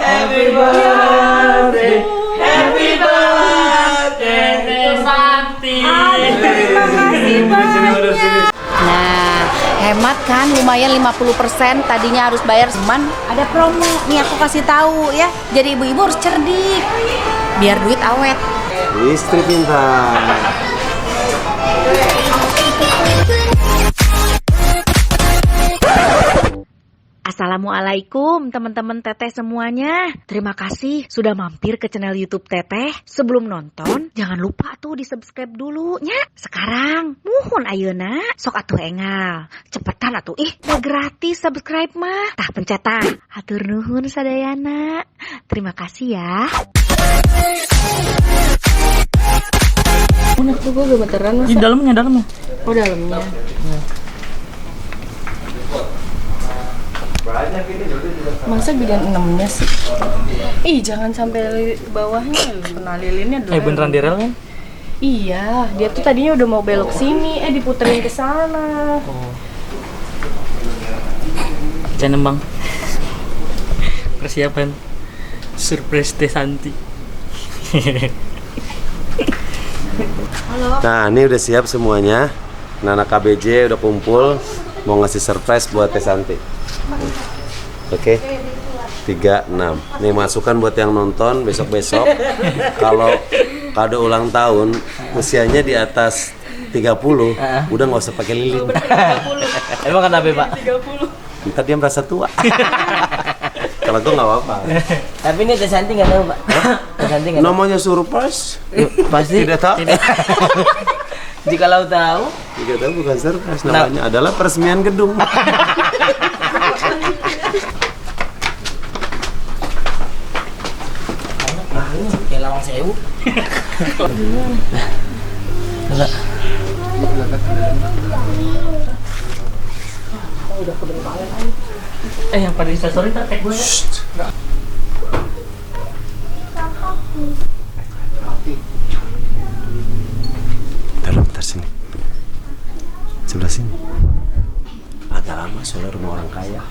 Happy birthday, happy birthday, Santi. Terima kasih banyak. Nah, hemat kan lumayan 50%, tadinya harus bayar cuman ada promo. Nih aku kasih tahu ya. Jadi ibu-ibu harus cerdik. Biar duit awet. Istri pintar. Assalamualaikum teman-teman Teteh semuanya. Terima kasih sudah mampir ke channel YouTube Teteh. Sebelum nonton, jangan lupa tuh di-subscribe dulu nya. Sekarang, muhun ayeuna, sok atuh engal. Cepetan atuh, udah gratis subscribe mah. Tah pencet tah. Hatur nuhun sadayana. Terima kasih ya. Enak tuh gue gemeteran masa. Di dalamnya. Oh dalamnya. Masa bidan 6-nya sih? Ih jangan sampai bawahnya, kena lilinnya dulu. Beneran di rel kan? Iya, dia tuh tadinya udah mau belok sini, diputerin ke sana. Jangan bang. Persiapan surprise Teh Santi. Nah, ini udah siap semuanya. Anak KBJ udah kumpul, mau ngasih surprise buat Teh Santi. Oke. 36. Nih masukan buat yang nonton besok-besok. Kalau kado ulang tahun usianya di atas 30, udah nggak usah pakai lilin. Emang kenapa Pak? 30. Ntar dia merasa tua. Kalau gue nggak apa-apa. Tapi ini Teh Santi nggak tahu Pak. Teh Santi nggak tahu. Namanya surprise. Pasti Tidak tahu. Jikalau tahu. Tidak tahu bukan surprise. Namanya adalah peresmian gedung. Kayak lawang sewu. Yang pada instastory tak tag gue ya? Bentar sini. Sebelah sini. Agak lama soalnya rumah orang kaya.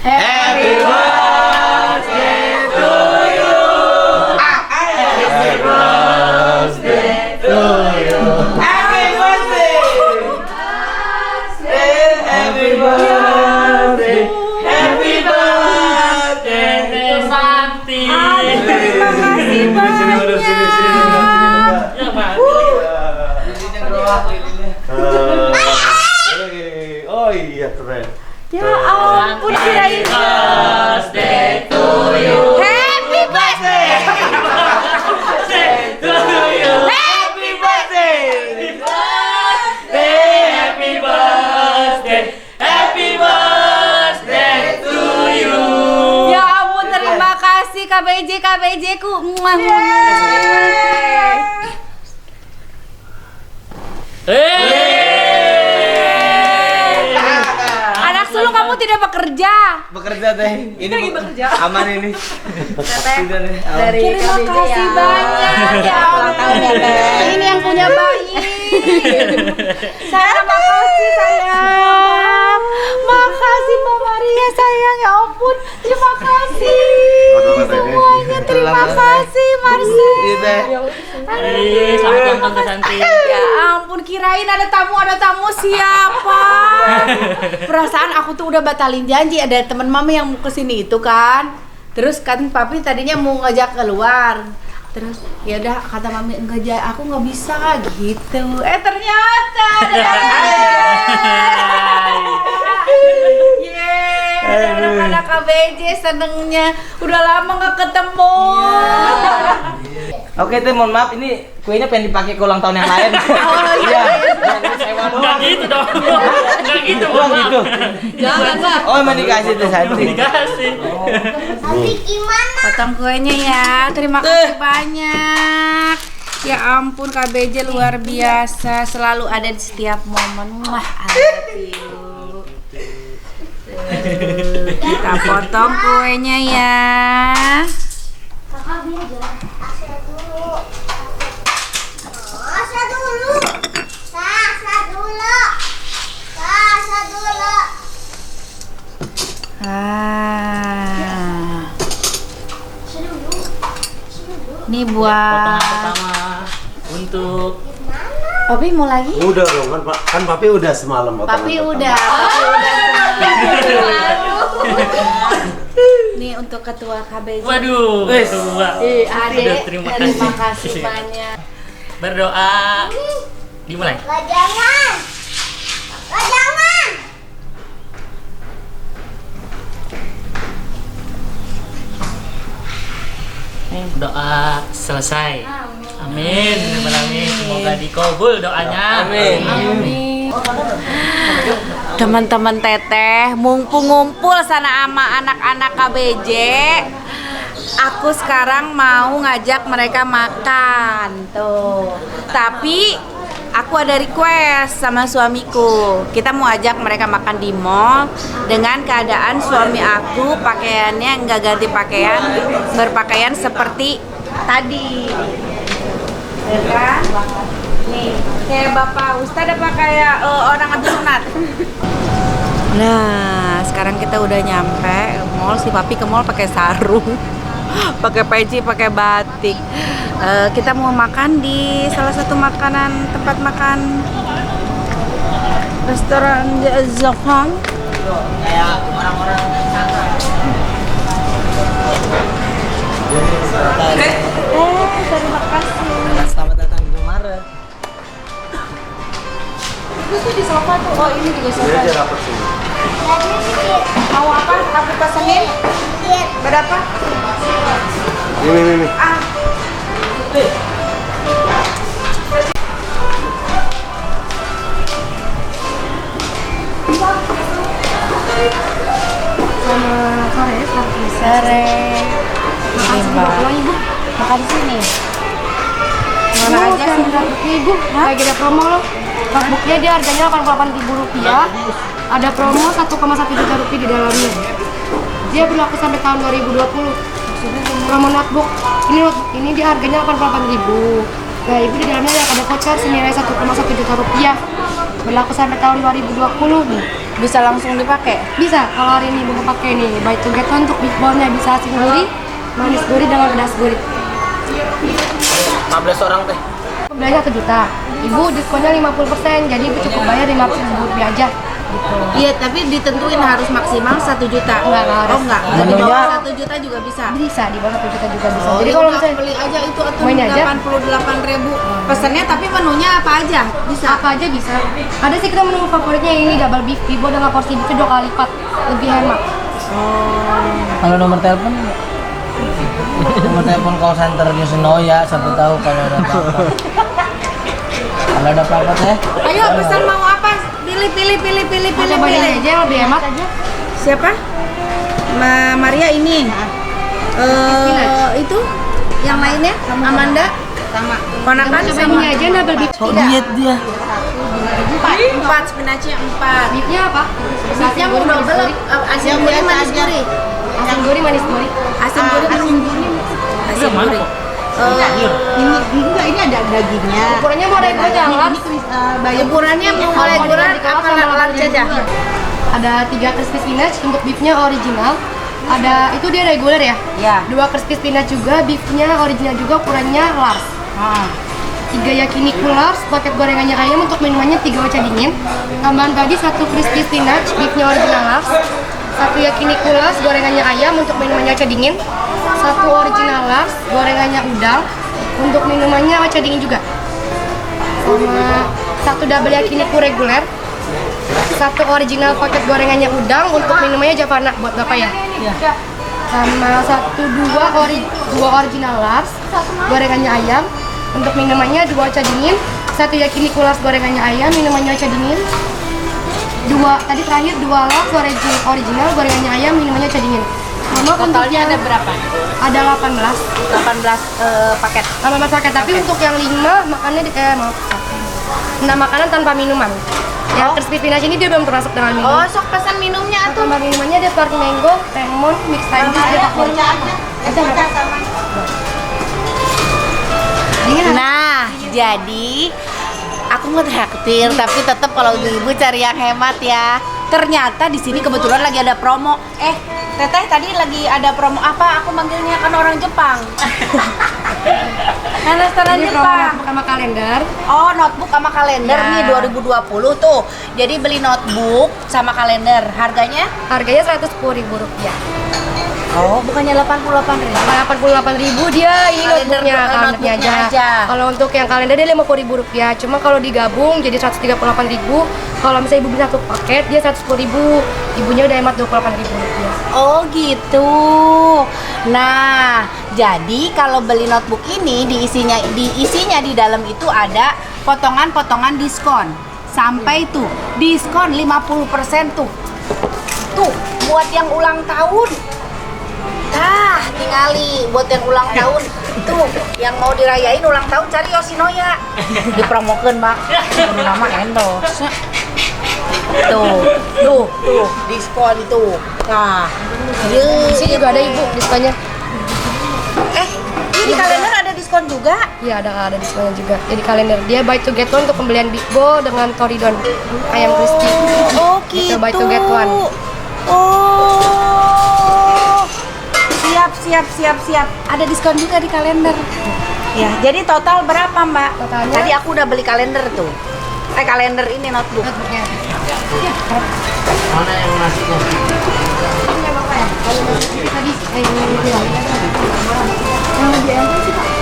Happy birthday to you. Happy birthday to you. Happy birthday. Happy birthday. Happy birthday to Santi. Terima kasih banyak. Oh iya keren. Ya ampun kirain. Birthday to you. Happy birthday. To you. Happy birthday. Happy birthday, happy birthday to you. Ya ampun terima kasih KBJ ku. Anak sulung kamu tidak bekerja. Bekerja Teh. Ini lagi bekerja. Aman ini. Terima kasih banyak ya Allah. Ini yang punya bayi. Saya makasih sayang. Makasih Mbak Maria sayang, ya ampun. Terima kasih semuanya. Terima kasih Marcel. Selamat ulang tahun Teh Santi. Ya ampun, kirain ada tamu siapa? Perasaan aku tuh udah batalin janji, ada teman mama yang mau kesini itu kan. Terus kan papi tadinya mau ngajak keluar. Terus ya udah kata mami aku nggak bisa gitu. Ternyata anak-anak KBJ senengnya udah lama nggak ketemu. Oke Teh, mohon maaf ini kuenya pengen dipakai ke ulang tahun yang lain. Oh iya. Nggak gitu dong. Nggak gitu. Oh gitu. Jangan Pak. Oh emang dikasih Teh Santi. Dikasih. Potong kuenya ya. Terima kasih banyak. Ya ampun KBJ luar biasa, selalu ada di setiap momen. Wah, I love you. Kita potong kuenya ya. Kakak biar jangan Asya dulu. Asya dulu. Nah, Ini Potongan buat pertama untuk Papi mau lagi? Udah dong kan papi udah semalam potongan Papi pertama. udah. Nih untuk ketua KBJ. waduh, kedua. Ade, Aduh, terima kasih banyak. Berdoa. Dimulai. Doa selesai. Amin. Amin. Semoga dikabul doanya. Amin. Teman-teman teteh, mumpung ngumpul sana sama anak-anak KBJ, aku sekarang mau ngajak mereka makan tuh. Tapi aku ada request sama suamiku. Kita mau ajak mereka makan di mall dengan keadaan suami aku pakaiannya nggak ganti pakaian, berpakaian seperti tadi. Ya kan? Nih, kayak Bapak Ustadz apa kayak orang habis sunat? Nah, sekarang kita udah nyampe mall. Si Papi ke mall pakai sarung, pakai peci, pakai batik. Kita mau makan di salah satu tempat makan restoran Zohong. Kayak orang-orang Terima kasih. selamat datang di Maret. Itu tuh di sofa tuh. Oh, ini juga sofa. Dia aja dapat sini. Mau apa? Aku pesenin. Berapa? Ini. Ah. Sore. Makan Ibu. Makan sini. Mana aja sih? Ibu, lagi ada promo loh. Notebooknya dia harganya Rp88.000. Ada promo 1,1 juta rupiah di dalamnya. Dia berlaku sampai tahun 2020. Promo notebook. Ini dia harganya Rp88.000. Nah, ibu di dalamnya ada voucher senilai 1,1 juta rupiah. Berlaku sampai tahun 2020 nih. Bisa langsung dipakai? Bisa, kalau hari ini ibu pakai nih. Buy together untuk big ballnya bisa asin gurih, manis gurih, dengan pedas gurih. 15 orang teh. Belanja 1 juta. Ibu diskonnya 50%, jadi ibu cukup bayar Rp50.000 aja. Gitu. Iya, tapi ditentuin harus maksimal 1 juta. Enggak harus. Oh enggak, di Menunya- bawah 1 juta juga bisa. Bisa, di bawah 1 juta juga bisa. Oh, Jadi kalau misalnya beli aja itu atau main aja. 88.000. Pesannya tapi menunya apa aja? Bisa. apa aja bisa. Ada sih kita menu favoritnya ini double beef bibo dengan porsi beefnya 2 kali lipat, lebih hemat. Kalau nomor telepon call center di Senoya, siapa tahu kalau ada apa-apa. Kalau ada apa-apa teh. Ayo pesan mau apa? Pilih. Ada banyak aja yang lebih hemat aja. Siapa? Maria ini. Itu yang lainnya Amanda sama ponakan Coba sama ini aja double beef. Diet dia. 4 spinachnya 4. Beefnya apa? Beefnya mau double asin gurih manis gurih. Asin gurih, manis gurih. Asin gurih asin gurih. Ini ada dagingnya. Ukurannya mau regular jangan. Ukurannya mau regular apa large aja? Ada 3 crispy spinach untuk beefnya original. Ada itu dia regular ya? Ya. 2 crispy spinach juga, beefnya original juga, ukurannya large. 3 yakiniku large, paket gorengannya ayam untuk minumannya 3 ocha dingin. Tambahan tadi 1 crispy spinach, beefnya original large. 1 yakiniku large, gorengannya ayam untuk minumannya ocha dingin. 1 original large, gorengannya udang untuk minumannya ocha dingin juga. Sama 1 double yakiniku reguler. 1 original paket gorengannya udang untuk minumannya Javana buat Bapak ya. Sama 2 original large, gorengannya ayam untuk minumannya 2 ocha dingin. 1 yakiniku large, gorengannya ayam, minumannya ocha dingin. 2 large original, gorengannya ayam, minumannya ocha dingin. Sama Totalnya ada berapa? Ada 18 paket. 18 paket, tapi untuk yang 5 makannya maaf. 6 makanan tanpa minuman. Yang crispy spinach ini dia belum termasuk dengan minum. Oh, sok pesan minumnya atuh. Tambah minumannya ada spark mango, lemon, mix lime juice, dia favorit. Aja berapa? Nah, jadi aku ngetraktir, tapi tetap kalau ibu cari yang hemat ya. Ternyata di sini kebetulan lagi ada promo. Teteh tadi lagi ada promo apa? Aku manggilnya kan orang Jepang. Kan restoran Ini promo Jepang. notebook sama kalender. Oh, notebook sama kalender Ya. nih 2020 tuh. Jadi beli notebook sama kalender. Harganya? Harganya Rp110.000. Oh, bukannya 88.000. 88.000 dia ini Kalender, notebooknya, kalendernya notebooknya aja. aja. Kalau untuk yang kalender dia Rp50.000. Cuma kalau digabung jadi Rp138.000. Kalau misalnya ibu beli satu paket dia Rp110.000. Ibunya udah hemat Rp28.000. Oh gitu. Nah, jadi kalau beli notebook ini diisinya di dalam itu ada potongan-potongan diskon. Sampai tuh diskon 50% tuh. Tuh, buat yang ulang tahun. Tah, tingali buat yang ulang tahun. Tuh, yang mau dirayain ulang tahun cari Yoshinoya. Dipromokeun, Mbak. Kudu nama endorse. Tuh, diskon itu. Nah, Di sini juga ada ibu diskonnya. Di kalender ada diskon juga. Iya ada diskonnya juga. Jadi kalender dia buy to get one untuk pembelian Big Bowl dengan Toridon ayam crispy. Oh, Kita gitu. buy to get one. Oh. Siap. Ada diskon juga di kalender. Ya, jadi total berapa, Mbak? Totalnya? Tadi aku udah beli kalender tuh. Kalender ini notebook. Notebooknya. Mana yang nasinya?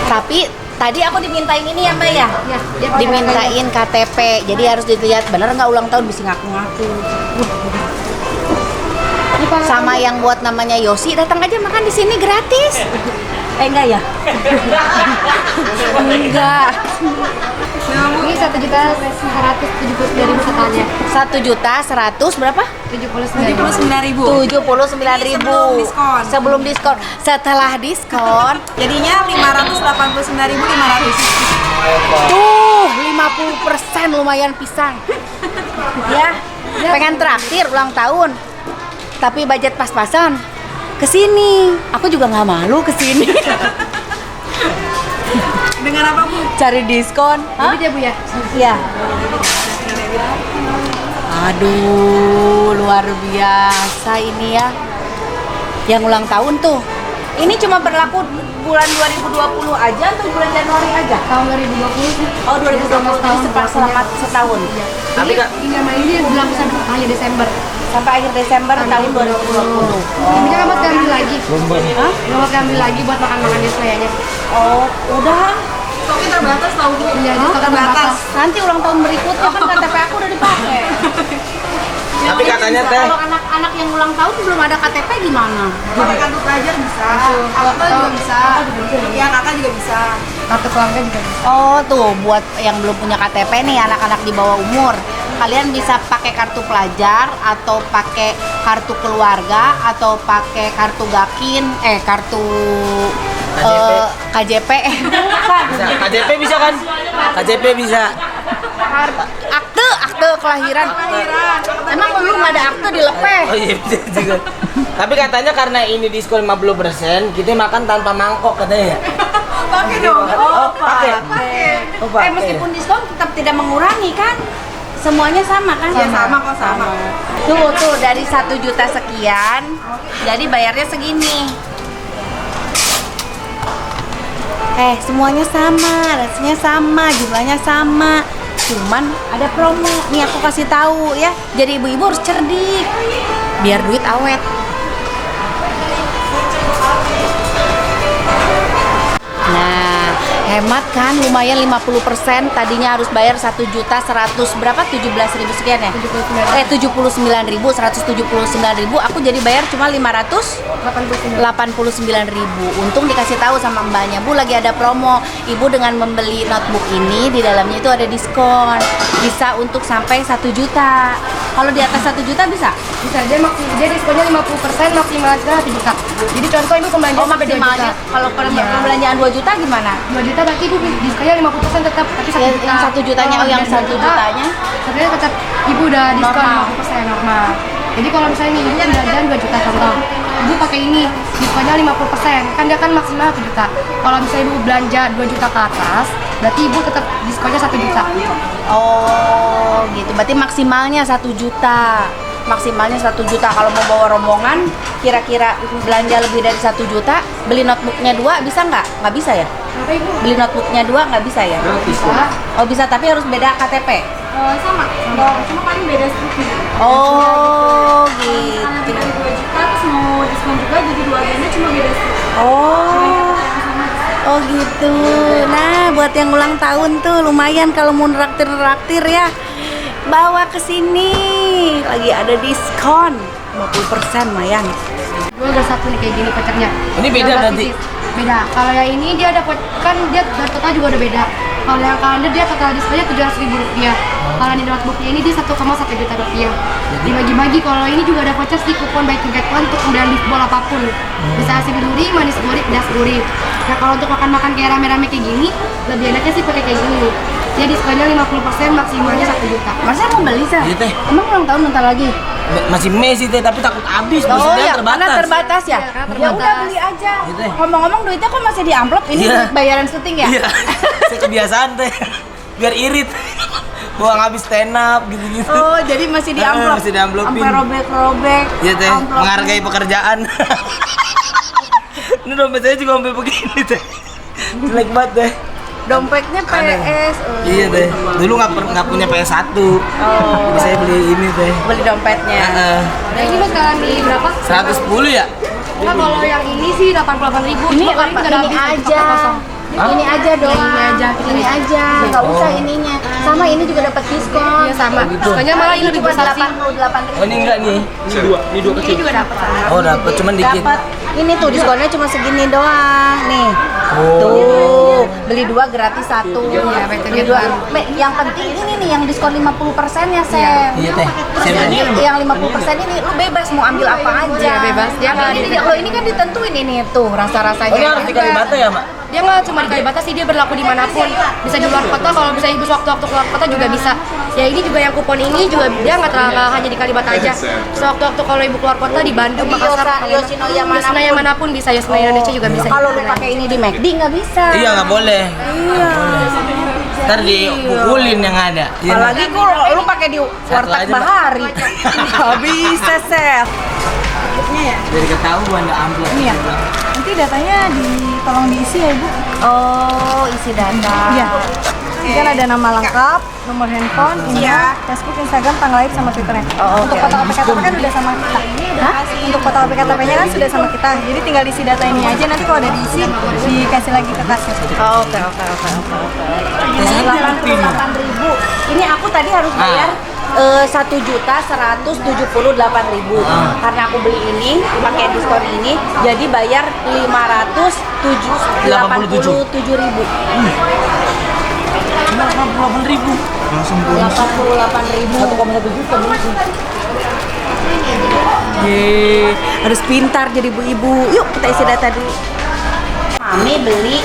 Tapi tadi aku dimintain ini ya, Mbak ya? Ya, dia pakai Dimintain KTP. Jadi harus dilihat bener nggak ulang tahun bisa ngaku-ngaku. Sama yang buat namanya Yosi, datang aja makan di sini gratis. Enggak ya? Enggak. Ini Rp1.179.000 totalnya. 1.100.000 berapa? Rp79.000. 79.000 sebelum diskon. Setelah diskon Jadinya 589.500. tuh 50% lumayan pisang. Ya, pengen traktir ulang tahun. Tapi budget pas-pasan. Kesini, aku juga nggak malu kesini. Dengan apa, Bu? Cari diskon. Hah? Ini dia Bu ya. Iya. Aduh, luar biasa ini ya. Yang ulang tahun tuh. Ini cuma berlaku bulan 2020 aja atau bulan Januari aja? Tahun 2020 sih. Oh, 2020 jadi selama setahun. Tapi Kak, Ini ini berlaku sampai akhir Desember. Sampai akhir Desember tahun 2020. Ibunya kan mau ambil lagi. Hah? Nggak mau ambil lagi buat makan-makan dia kayaknya. Oh, udah. Stoknya terbatas tahu, Bu. Iya, Hah? stok terbatas. Nanti ulang tahun berikutnya kan KTP aku udah dipakai. tapi katanya teh Kalau anak-anak yang ulang tahun belum ada KTP gimana? Pakai kartu pelajar bisa. Akta juga bisa. Iya, kakak juga bisa. Kartu keluarga juga bisa. Oh tuh buat yang belum punya KTP nih anak-anak di bawah umur, kalian bisa pakai kartu pelajar atau pakai kartu keluarga atau pakai kartu gakin, kartu KJP. Bukan. bisa. KJP bisa kan? KJP bisa. Akte kelahiran. Emang belum ada akte dilepeh. Oh iya bisa juga. Tapi katanya karena ini diskon 50%, kita makan tanpa mangkok katanya. Pakai dong. Oh, pakai. Oh, pakai. Meskipun diskon tetap tidak mengurangi kan? Semuanya sama kan? Ya sama kok sama. Tuh dari 1 juta sekian, jadi bayarnya segini. Semuanya sama, rasanya sama, jumlahnya sama. Cuman ada promo. Nih aku kasih tahu ya. Jadi ibu-ibu harus cerdik. Biar duit awet. Nah, hemat kan lumayan 50%. Tadinya harus bayar 1.100.000 berapa? 17.000 sekian ya? 79.000, 179.000. Aku jadi bayar cuma 589.000. Untung dikasih tahu sama mbaknya, Bu lagi ada promo. Ibu dengan membeli notebook ini di dalamnya itu ada diskon. Bisa untuk sampai 1 juta. Kalau di atas 1 juta bisa? Bisa dia diskonnya 50%, maksimalnya 1 juta. Jadi contoh ibu pembelanjaan Oh sampai 2 juta. maksimalnya. Kalau Iya. perbelanjaan 2 juta gimana? 2 juta berarti ibu diskonnya 50% tetap, tapi 1 juta. Yang 1 jutanya, Kalau yang lebih 1 dari jutanya? Sebenarnya tetap ibu udah diskon Normal. 50% normal. Jadi kalau misalnya nih ibu jajan 2 juta contoh, ibu pakai ini diskonnya 50%, kan dia kan maksimal 1 juta. Kalau misalnya ibu belanja 2 juta ke atas, berarti ibu tetap diskonnya 1 juta. Oh gitu, berarti maksimalnya 1 juta. maksimalnya 1 juta. Kalau mau bawa rombongan, kira-kira belanja lebih dari 1 juta, beli notebooknya 2 bisa nggak? Nggak bisa ya? Apa Ibu? Beli notebooknya 2 nggak bisa ya? Oh bisa, tapi harus beda KTP. Sama. Cuma paling beda struktur. Oh Karena gitu. beda 2 juta terus mau diskon juga jadi 2 harganya cuma beda struktur. Oh gitu. Nah, buat yang ulang tahun tuh lumayan kalau mau neraktir ya. Bawa ke sini. Lagi ada diskon 50% lumayan. Gue udah satu nih kayak gini vouchernya. Ini beda Yang berarti? pieces. Beda. Kalau yang ini dia ada kan dia total juga udah beda. Kalau yang kalender dia total diskonnya 700.000 rupiah. Kalau di notebooknya ini dia 1,1 juta rupiah. Dibagi-bagi. Kalau ini juga ada voucher sih kupon buy to get one untuk pembelian liftball apapun. Bisa asin duri, manis gurih, pedas gurih. Nah kalau untuk makan-makan kayak rame-rame kayak gini, lebih enaknya sih pakai kayak gini. Dia diskonnya 50% maksimalnya 1 juta. Masa mau beli Sa? Iya teh. Emang ulang tahun bentar lagi? Masih Mei sih teh, tapi takut habis. Oh Maksudnya ya, karena terbatas ya? Iya, karena Ya udah terbatas. beli aja. Gitu ya. Ngomong-ngomong duitnya kok masih di amplop? Ini Iya. bayaran syuting ya? Iya. Saya kebiasaan teh. Biar irit. Buang habis stand up gitu-gitu. Oh, jadi masih di amplop? Masih diamplopin. Sampai robek-robek. Iya teh, amplopnya. menghargai pekerjaan. Ini dompet saya juga sampai begini teh. Jelek banget teh. Dompetnya PS. Iya teh. Dulu nggak punya PS1. Jadi saya beli ini teh. Beli dompetnya. Nah ini mas sekarang di berapa? 110 ya? Nah kalau yang ini sih 88.000. Ini Cuma kali apa? nggak ada Ini habis, aja. kosong. Ini aja doang. Ini aja. Ini aja. Nggak usah ininya. Sama ini juga dapat diskon. Iya sama. Diskonnya malah ini lebih Cuma besar sih. 88.000. Oh ini enggak nih. Ini juga dapat. Oh dapat cuman dikit. Dapat. Ini tuh diskonnya cuma segini doang. Nih. Tuh, beli 2 gratis 1. Iya, betul, Beli betul. 2. Yang penting ini nih yang diskon 50% ya, Sam. Iya teh. Saya Jadi beli. yang 50% ini lu bebas mau ambil apa aja. Iya, bebas. Dia nggak ini, ada- lo ini kan ditentuin ini tuh rasa-rasanya. Oh ini harus di Kalibata ya, Mak? Dia nggak cuma di Kalibata sih, dia berlaku dimanapun. Bisa di luar kota, kalau bisa ibu sewaktu-waktu keluar kota juga bisa. Ya ini juga yang kupon ini juga dia nggak hanya di Kalibata aja. Sewaktu-waktu kalau ibu keluar kota di Bandung, Di Makassar, Yoshinoya Yoshinoya manapun bisa, Yoshinoya Indonesia juga bisa. Kalau lu pakai ini di McD nggak bisa. Iya nggak boleh. Iya. Ntar dipukulin yang ada. Iya, Apalagi kalau lu pakai di warteg aja, Mbak. Bahari. Nggak bisa, Seth. Jadi ketahuan ada amplop. Ini ya. Nanti datanya tolong diisi ya Ibu. Oh, isi data. Iya. Ini kan ada nama lengkap, nomor handphone, email, Facebook, Instagram, tanggal lahir sama Twitternya. Oh, Untuk oke. fotokopi KTP kan udah sama kita. Untuk fotokopi KTP-nya kan sudah sama kita. Jadi tinggal isi data ini aja. Nanti kalau udah diisi, dikasih lagi ke kasir. Oh, oke. 88.000. Ini aku tadi harus bayar 1.178.000 karena aku beli ini pakai diskon ini jadi bayar 587.000. 88.000. Langsung 88.000. 1,1 juta beli. Yeay, harus pintar jadi ibu-ibu. Yuk kita isi data dulu. Mami beli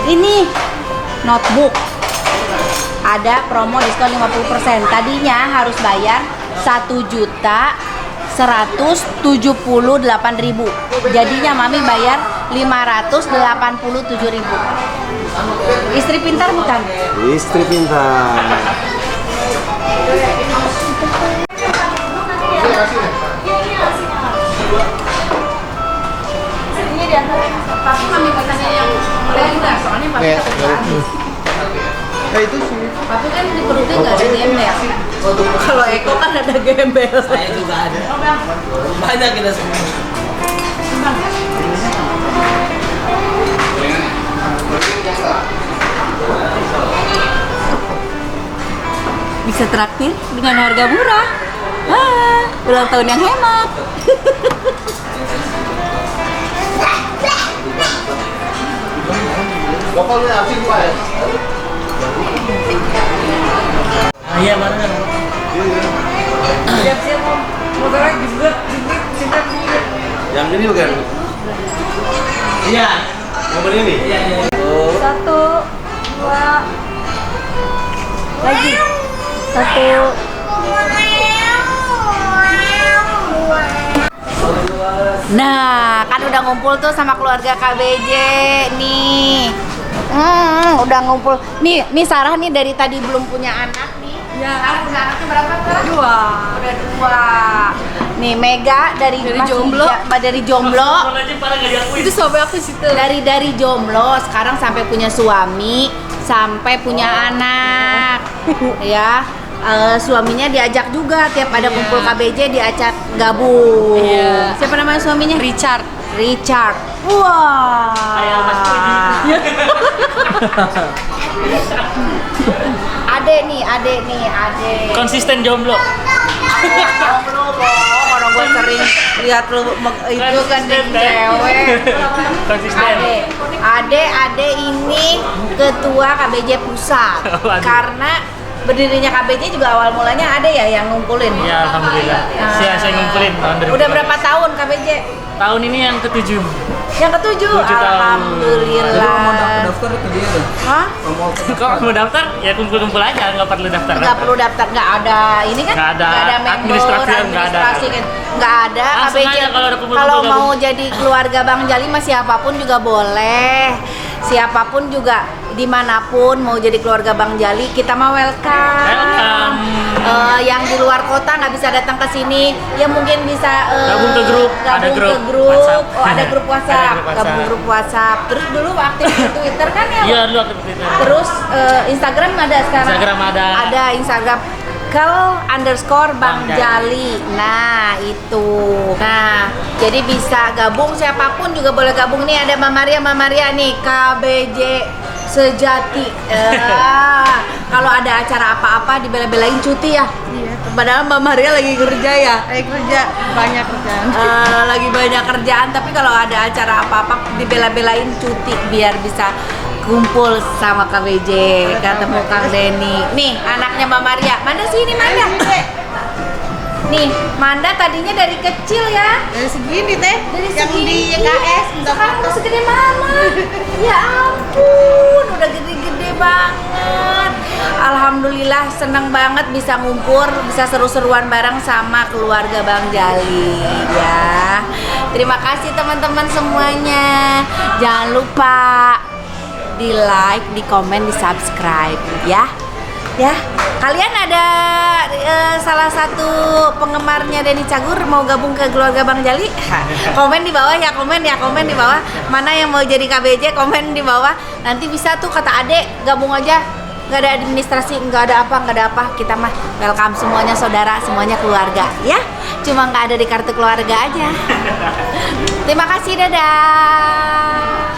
ini notebook. Ada promo diskon 50%. Tadinya harus bayar 1.178.000. Jadinya Mami bayar 587.000. Istri pintar bukan? Istri pintar. Ini di antara yang tapi Mami pesannya yang reguler soalnya Mami takut habis. Tapi kan di perutnya nggak ada gembel. Kalau Eko kan ada gembel. saya juga ada. Banyak kita semua. Bisa traktir dengan harga murah. Ulang tahun yang hemat. Iya mana? Yang ini bukan? Iya. Mobil ini? Iya. 1, 2, lagi. 1. Nah, kan udah ngumpul tuh sama keluarga KBJ nih. Udah ngumpul. Nih Sarah nih dari tadi belum punya anak nih. Sekarang punya anaknya berapa sekarang? 2. Udah 2. Nih Mega dari jomblo, dari jomblo. Aja parah nggak diakui. Itu sobe aku situ. Dari jomblo sekarang sampai punya suami, sampai punya anak. Ya. Suaminya diajak juga tiap ada kumpul KBJ diajak gabung. Iya. Siapa namanya suaminya? Richard. Wah. Kayak Mas Puji. Ade nih. Konsisten jomblo. Jomblo bohong, orang gue sering lihat lu itu kan di cewek. Konsisten. Ade ini ketua KBJ pusat. Waduh. Karena berdirinya KBJ juga awal mulanya ada ya yang ngumpulin. Ya alhamdulillah. Saya ngumpulin tahun 2000. Udah berapa tahun KBJ? Tahun ini yang ke-7. Yang ketujuh. 7 tahun. Alhamdulillah. daftar ke dia deh. Hah? Kok mau daftar? Ya kumpul-kumpul aja, nggak perlu daftar. Nggak perlu daftar, nggak ada ini kan? Nggak ada administrasi, nggak ada. kan? Nggak ada. Langsung KBJ aja kalau ada kumpul-kumpul kalau gabung. mau jadi keluarga Bang Jali mah siapapun juga boleh. Siapapun juga dimanapun mau jadi keluarga Bang Jali kita mah welcome. Welcome. Yang di luar kota nggak bisa datang ke sini, ya mungkin bisa Gabung ke grup. Ada gabung grup ke grup. WhatsApp. Oh ada grup WhatsApp. Ada grup WhatsApp. Gabung grup WhatsApp. Terus dulu aktif di Twitter kan ya? Iya dulu aktif itu. Terus Instagram ada sekarang. Instagram ada. Ada Instagram kel_Bang Jali. Nah itu. Nah jadi bisa gabung siapapun juga boleh gabung nih. Ada Mama Maria nih KBJ sejati. Kalau ada acara apa-apa dibela-belain cuti ya. Iya. Padahal Mbak Maria lagi kerja ya. Kerja banyak kerjaan. Lagi banyak kerjaan tapi kalau ada acara apa-apa dibela-belain cuti biar bisa kumpul sama KBJ, ketemu Kang Denny. Nih anaknya Mbak Maria. Manda sini Manda. Nih Manda tadinya dari kecil ya. Dari segini teh. Dari yang segini. di YKS Sekarang udah segede mama. Ya ampun, udah gede-gede banget. Alhamdulillah seneng banget bisa ngumpul, bisa seru-seruan bareng sama keluarga Bang Jali ya. Terima kasih teman-teman semuanya. Jangan lupa di like, di komen, di subscribe ya. Ya, kalian ada salah satu penggemarnya Denny Cagur mau gabung ke keluarga Bang Jali? Komen di bawah ya, komen di bawah. Mana yang mau jadi KBJ komen di bawah. Nanti bisa tuh kata Ade gabung aja. Nggak ada administrasi, nggak ada apa. Kita mah welcome semuanya saudara, semuanya keluarga ya. Cuma nggak ada di kartu keluarga aja. Terima kasih, dadah.